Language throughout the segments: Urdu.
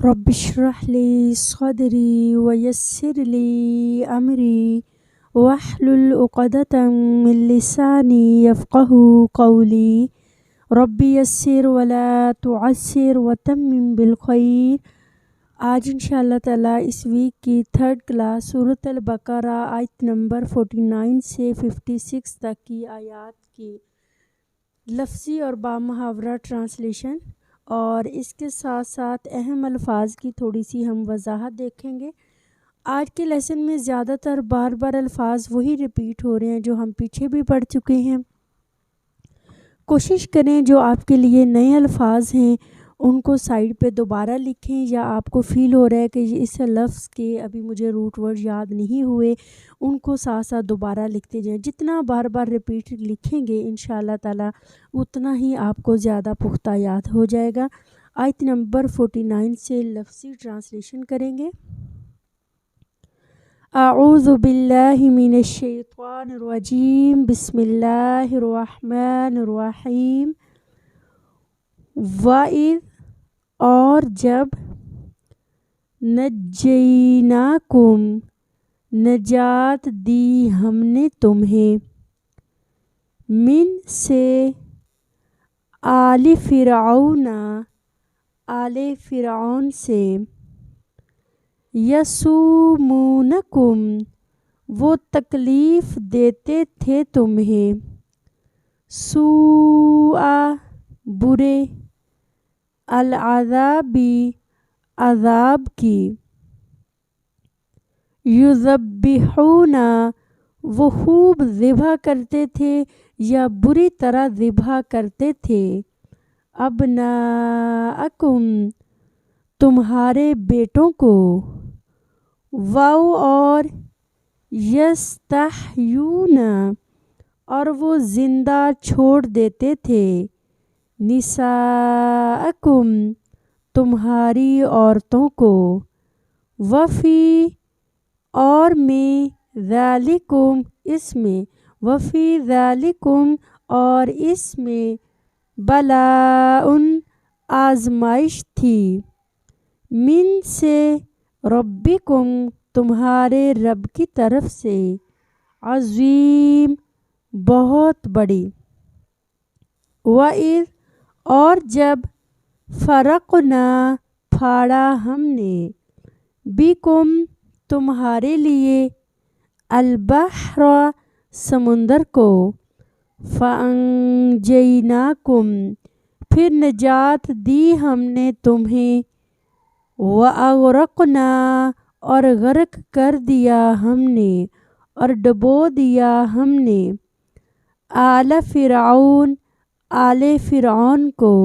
رب اشرح لي صدري ويسر لي أمري واحلل عقدة من لساني يفقه قولي رب يسر ولا تعسر وتمم بالخير۔ آج انشاءاللہ تعالیٰ اس ویک کی تھرڈ کلاس سورۃ البقرہ آیت نمبر 49 سے 56 تک کی آیات کی لفظی اور بامحاورہ ٹرانسلیشن اور اس کے ساتھ ساتھ اہم الفاظ کی تھوڑی سی ہم وضاحت دیکھیں گے۔ آج کے لیسن میں زیادہ تر بار بار الفاظ وہی ریپیٹ ہو رہے ہیں جو ہم پیچھے بھی پڑھ چکے ہیں۔ کوشش کریں جو آپ کے لیے نئے الفاظ ہیں ان کو سائڈ پہ دوبارہ لکھیں، یا آپ کو فیل ہو رہا ہے کہ اس لفظ کے ابھی مجھے روٹ ورڈ یاد نہیں ہوئے ان کو ساتھ ساتھ دوبارہ لکھتے جائیں۔ جتنا بار بار ریپیٹ لکھیں گے انشاءاللہ تعالی اتنا ہی آپ کو زیادہ پختہ یاد ہو جائے گا۔ آیت نمبر 49 سے لفظی ٹرانسلیشن کریں گے۔ اعوذ باللہ من الشیطان الرجیم، بسم اللہ الرحمن الرحیم۔ وَإِذْ اور جب نجیناکم نجات دی ہم نے تمہیں من سے آل فرعون آل فرعون سے یسومونکم وہ تکلیف دیتے تھے تمہیں سوء برے العذابی عذاب کی یذبحون وہ خوب ذبح کرتے تھے یا بری طرح ذبح کرتے تھے ابناءکم تمہارے بیٹوں کو اور یستحیون اور وہ زندہ چھوڑ دیتے تھے نساءکم تمہاری عورتوں کو وفی اور میں ذالکم اس میں وفی ذالکم اور اس میں بلاءن آزمائش تھی من سے ربکم تمہارے رب کی طرف سے عظیم بہت بڑی۔ وَإِذْ اور جب فرقنا پھاڑا ہم نے بکم تمہارے لیے البحر سمندر کو فانجیناکم پھر نجات دی ہم نے تمہیں واغرقنا اور غرق کر دیا ہم نے اور ڈبو دیا ہم نے آل فرعون آل فرعون کو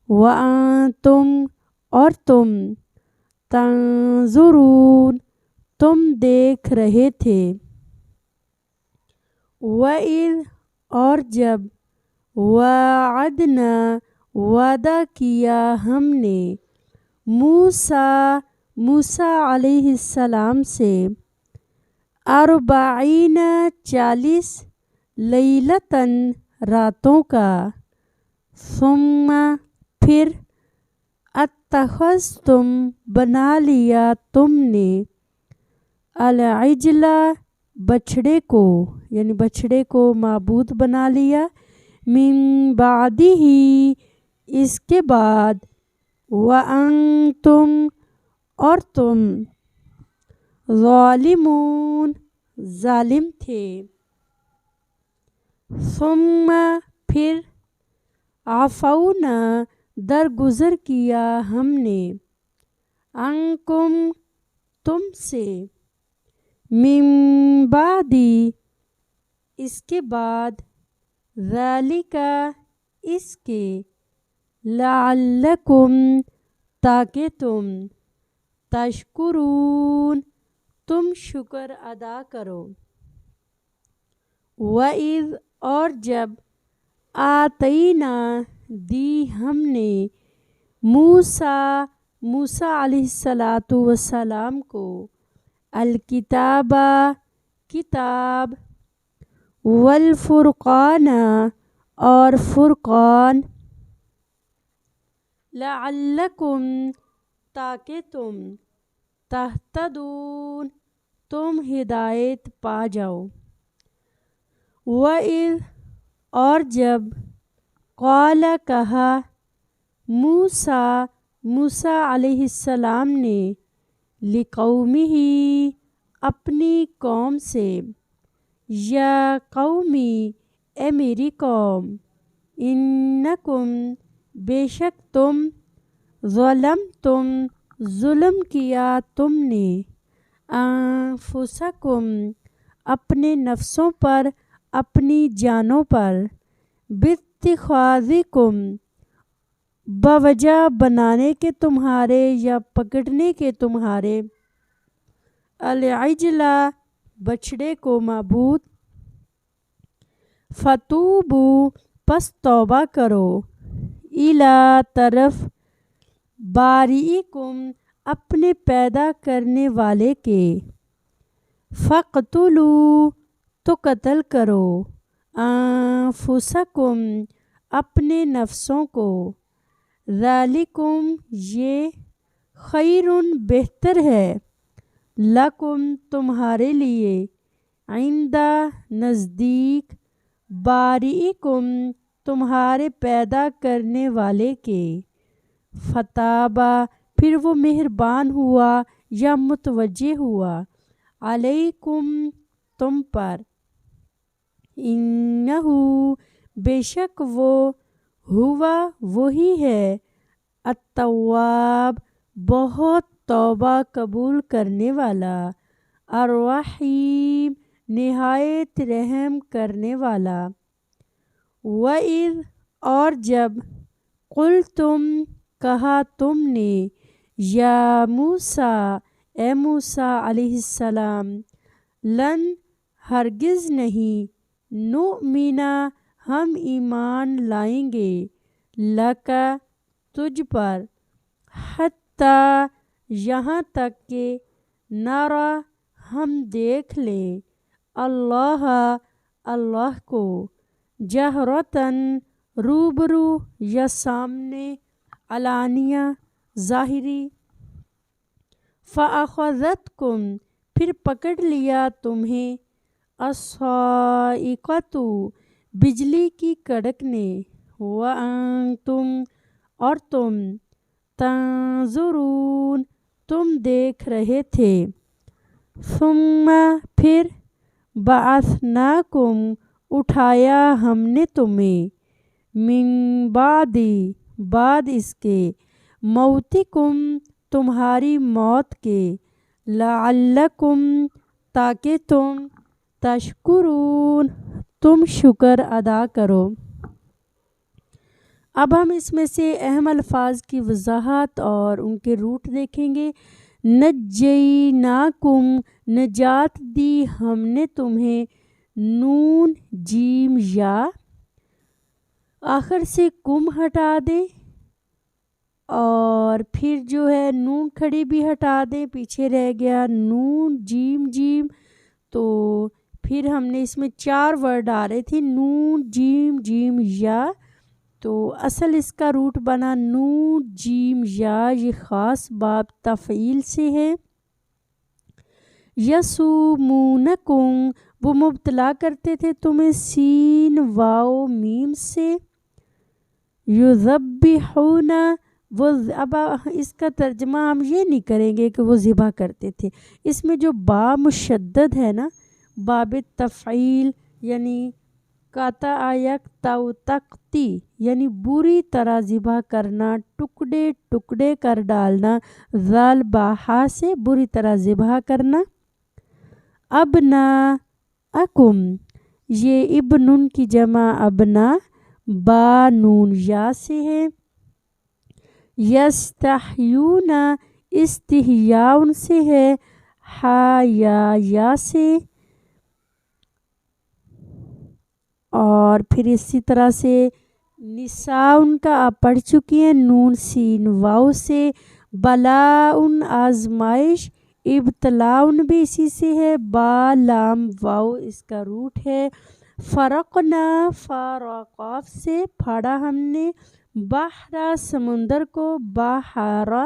وانتم اور تم تنظرون تم دیکھ رہے تھے۔ وَإِذْ اور جب وعدنا وعدہ کیا ہم نے موسیٰ علیہ السلام سے 40 لیلتاً راتوں کا ثم پھر اتخذتم بنا لیا تم نے العجل بچھڑے کو یعنی بچھڑے کو معبود بنا لیا من بعدہ اس کے بعد وانتم اور تم ظالمون ظالم تھے ثم پھر عفونا درگزر کیا ہم نے عنکم تم سے من بعد اس کے بعد ذالک اس کے لعلکم تاکہ تم تشکرون تم شکر ادا کرو۔ وَإِذْ اور جب آتینا دی ہم نے موسیٰ علیہ السلام کو الکتاب کتاب والفرقان اور فرقان لعلکم تاکہ تم تہتدون تم ہدایت پا جاؤ۔ وَإِذْ اور جب قال کہا موسیٰ علیہ السلام نے لقومہ اپنی قوم سے یا قومی اے میری قوم انکم بے شک تم ظلمتم ظلم کیا تم نے انفسکم اپنے نفسوں پر اپنی جانوں پر باتخاذکم بوجہ بنانے کے تمہارے یا پکڑنے کے تمہارے العجلہ بچھڑے کو معبود فتوبوا پس توبہ کرو الی طرف بارئکم اپنے پیدا کرنے والے کے فقتلوا تو قتل کرو انفسکم اپنے نفسوں کو ذالکم یہ خیر بہتر ہے لکم تمہارے لیے عند نزدیک بارئکم تمہارے پیدا کرنے والے کے فتابا پھر وہ مہربان ہوا یا متوجہ ہوا علیکم تم پر انہو بے شک وہ ہوا وہی ہے التواب بہت توبہ قبول کرنے والا الرحیم نہایت رحم کرنے والا۔ وَإِذْ اور جب قلتم کہا تم نے یا موسیٰ اے موسیٰ علیہ السلام لن ہرگز نہیں نؤمنا ہم ایمان لائیں گے لکا تجھ پر حتی یہاں تک کہ نرا ہم دیکھ لیں اللہ کو جہرتاً روبرو یا سامنے علانیہ ظاہری فَأَخَذَتْكُمْ پھر پکڑ لیا تمہیں الصَّاعِقَةُ بجلی کی کڑک نے وَأَنْتُمْ اور تم تنظرون تم دیکھ رہے تھے ثم پھر بعثناکم اٹھایا ہم نے تمہیں من بعد اس کے موتکم تمہاری موت کے لعلکم تاکہ تم تشکرون تم شکر ادا کرو۔ اب ہم اس میں سے اہم الفاظ کی وضاحت اور ان کے روٹ دیکھیں گے۔ نجیناکم نجات دی ہم نے تمہیں نون جیم یا آخر سے کم ہٹا دیں اور پھر جو ہے نون کھڑی بھی ہٹا دیں پیچھے رہ گیا نون جیم تو پھر ہم نے اس میں 4 ورڈ آ رہے تھے نون جیم یا تو اصل اس کا روٹ بنا نون جیم یا یہ خاص باب تفعیل سے ہے۔ یسومونکم وہ مبتلا کرتے تھے تمہیں سین واو میم سے یذبحون وہ اب اس کا ترجمہ ہم یہ نہیں کریں گے کہ وہ ذبح کرتے تھے، اس میں جو با مشدد ہے نا باب تفعیل یعنی قطع یقطع تقطی یعنی بری طرح ذبح کرنا ٹکڑے کر ڈالنا ذال باہا سے بری طرح ذبح کرنا۔ ابناءکم یہ ابنن کی جمع ابنا با نون یا سے ہے۔ یستحیون استحیاء سے ہے ہا یا سے اور پھر اسی طرح سے نساء ان کا آپ پڑھ چکی ہیں نون سین واو سے بلاء آزمائش ابتلاء بھی اسی سے ہے با لام واو اس کا روٹ ہے۔ فرقنا فارقاف سے پھاڑا ہم نے بحرا سمندر کو بحارا